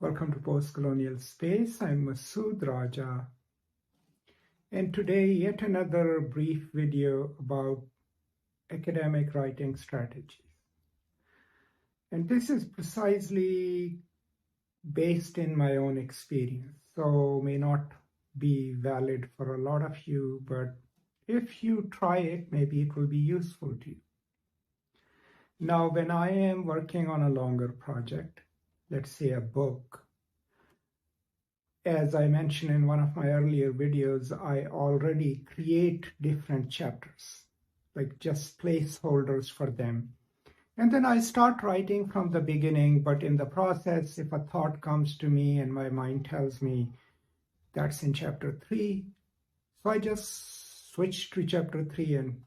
Welcome to Postcolonial Space. I'm Masood Raja, and today yet another brief video about academic writing strategies. And this is precisely based in my own experience, so may not be valid for a lot of you, but if you try it, maybe it will be useful to you. Now, when I am working on a longer project, let's say a book, as I mentioned in one of my earlier videos, I already create different chapters, like just placeholders for them. And then I start writing from the beginning, but in the process, if a thought comes to me and my mind tells me that's in chapter 3, so I just switch to chapter 3 and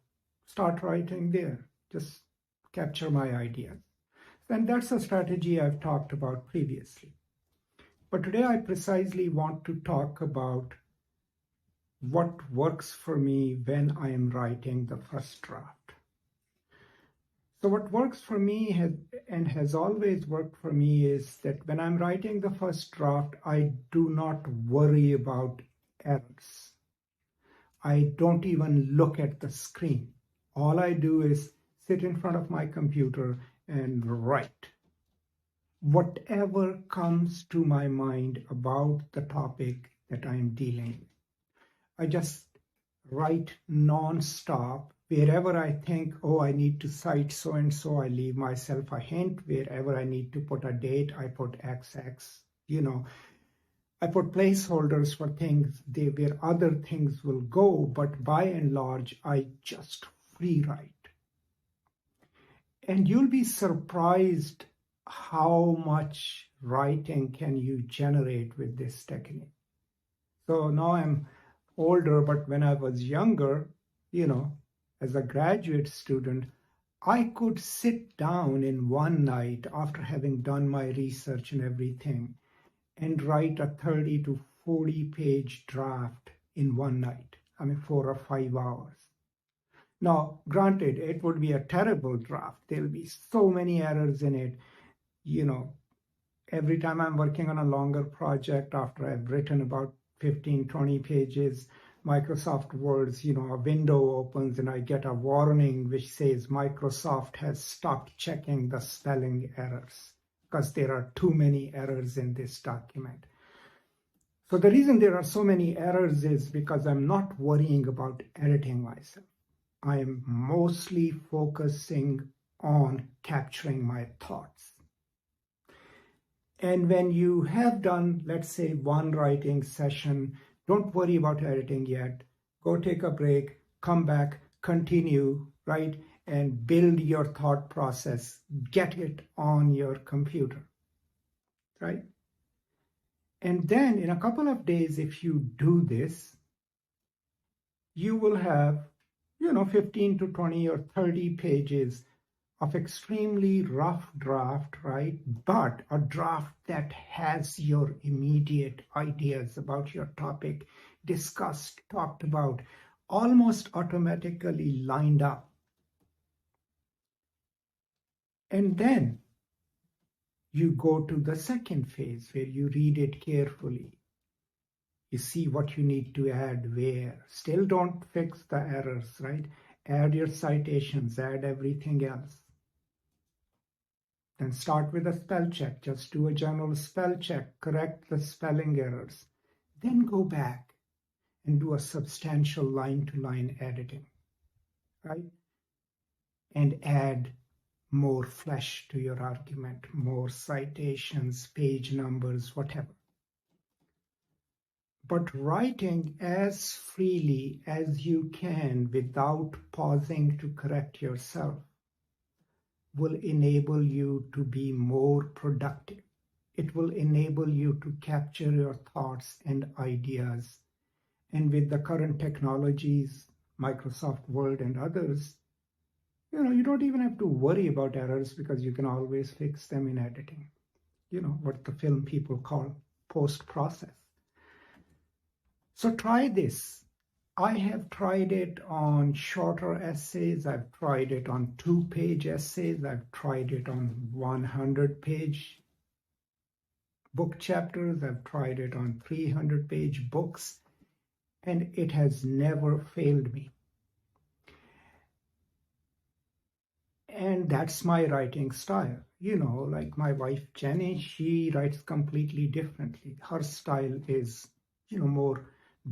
start writing there, just capture my ideas. And that's a strategy I've talked about previously. But today I precisely want to talk about what works for me when I am writing the first draft. So what works for me has always worked for me is that when I'm writing the first draft, I do not worry about errors. I don't even look at the screen. All I do is sit in front of my computer and write. Whatever comes to my mind about the topic that I'm dealing with. I just write non-stop. Wherever I think, oh, I need to cite so-and-so, I leave myself a hint. Wherever I need to put a date, I put XX. I put placeholders for things where other things will go, but by and large, I just free write. And you'll be surprised how much writing can you generate with this technique. So now I'm older, but when I was younger, as a graduate student, I could sit down in one night after having done my research and everything and write a 30 to 40 page draft in one night. 4 or 5 hours. Now, granted, it would be a terrible draft. There'll be so many errors in it. Every time I'm working on a longer project, after I've written about 15, 20 pages, Microsoft Words, a window opens and I get a warning which says Microsoft has stopped checking the spelling errors because there are too many errors in this document. So the reason there are so many errors is because I'm not worrying about editing myself. I am mostly focusing on capturing my thoughts. And when you have done, let's say, one writing session, don't worry about editing yet. Go take a break, come back, continue, right? And build your thought process. Get it on your computer, right? And then in a couple of days, if you do this, you will have, 15 to 20 or 30 pages of extremely rough draft, right? But a draft that has your immediate ideas about your topic discussed, talked about, almost automatically lined up. And then you go to the second phase where you read it carefully. You see what you need to add where. Still don't fix the errors, right? Add your citations, add everything else. Then start with a spell check. Just do a general spell check, correct the spelling errors. Then go back and do a substantial line-to-line editing, right? And add more flesh to your argument, more citations, page numbers, whatever. But writing as freely as you can without pausing to correct yourself will enable you to be more productive. It will enable you to capture your thoughts and ideas. And with the current technologies, Microsoft Word and others, you don't even have to worry about errors because you can always fix them in editing. What the film people call post-process. So try this. I have tried it on shorter essays. I've tried it on 2-page essays. I've tried it on 100-page book chapters. I've tried it on 300-page books, and it has never failed me. And that's my writing style. Like my wife, Jenny, she writes completely differently. Her style is, more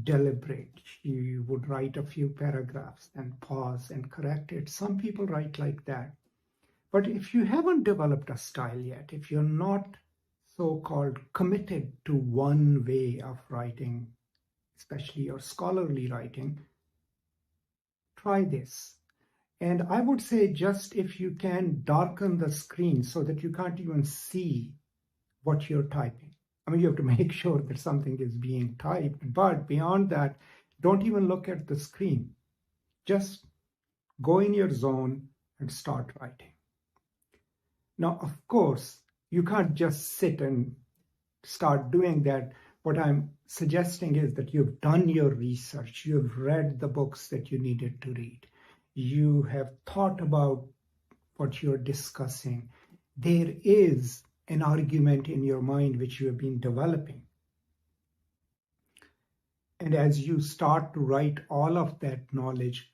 deliberate. She would write a few paragraphs and pause and correct it. Some people write like that. But if you haven't developed a style yet, if you're not so-called committed to one way of writing, especially your scholarly writing, try this. And I would say, just if you can, darken the screen so that you can't even see what you're typing. I mean, you have to make sure that something is being typed, but beyond that, don't even look at the screen. Just go in your zone and start writing. Now, of course, you can't just sit and start doing that. What I'm suggesting is that you've done your research, you've read the books that you needed to read, you have thought about what you're discussing. There is an argument in your mind which you have been developing. And as you start to write, all of that knowledge,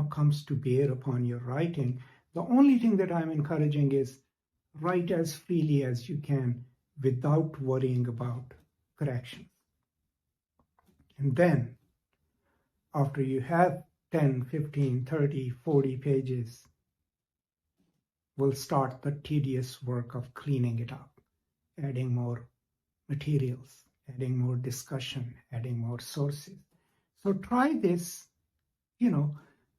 comes to bear upon your writing. The only thing that I'm encouraging is write as freely as you can without worrying about corrections. And then, after you have 10, 15, 30, 40 pages, we'll start the tedious work of cleaning it up, adding more materials, adding more discussion, adding more sources. So try this.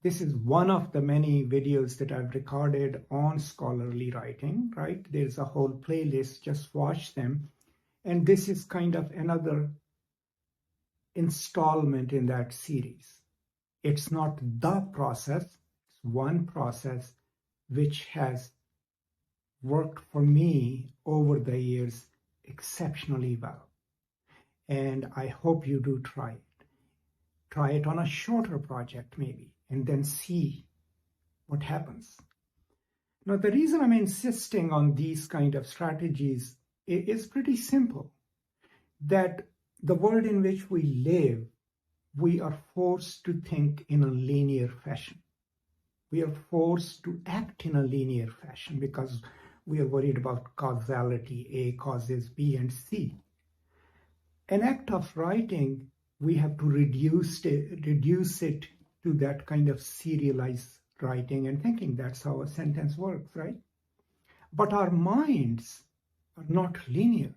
This is one of the many videos that I've recorded on scholarly writing, right? There's a whole playlist, just watch them. And this is kind of another installment in that series. It's not the process, it's one process which has worked for me over the years exceptionally well. And I hope you do try it. Try it on a shorter project maybe, and then see what happens. Now, the reason I'm insisting on these kind of strategies is pretty simple. That the world in which we live, we are forced to think in a linear fashion. We are forced to act in a linear fashion because we are worried about causality. A causes B and C. An act of writing, we have to reduce it to that kind of serialized writing and thinking. That's how a sentence works, right? But our minds are not linear.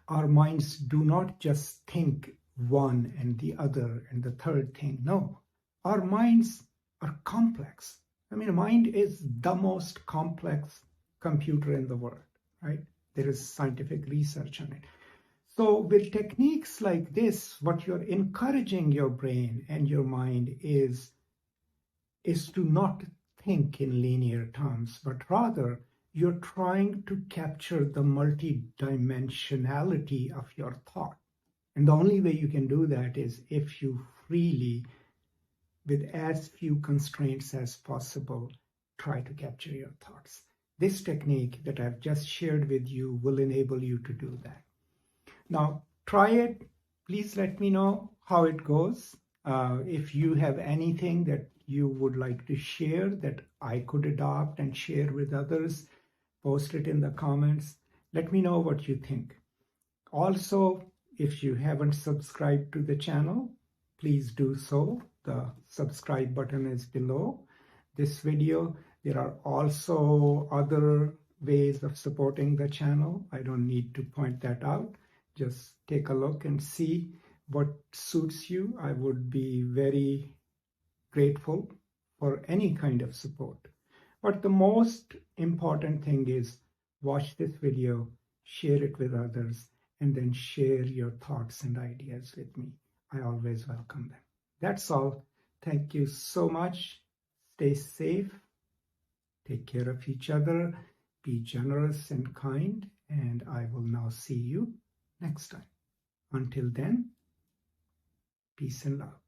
Our minds do not just think one and the other and the third thing. No, our minds are complex. I mean, mind is the most complex computer in the world, right? There is scientific research on it. So with techniques like this, what you're encouraging your brain and your mind is to not think in linear terms, but rather you're trying to capture the multidimensionality of your thought. And the only way you can do that is if you freely, with as few constraints as possible, try to capture your thoughts. This technique that I've just shared with you will enable you to do that. Now, try it. Please let me know how it goes. If you have anything that you would like to share that I could adopt and share with others, post it in the comments. Let me know what you think. Also, if you haven't subscribed to the channel, please do so. The subscribe button is below this video. There are also other ways of supporting the channel. I don't need to point that out. Just take a look and see what suits you. I would be very grateful for any kind of support. But the most important thing is watch this video, share it with others, and then share your thoughts and ideas with me. I always welcome them. That's all. Thank you so much. Stay safe. Take care of each other. Be generous and kind. And I will now see you next time. Until then, peace and love.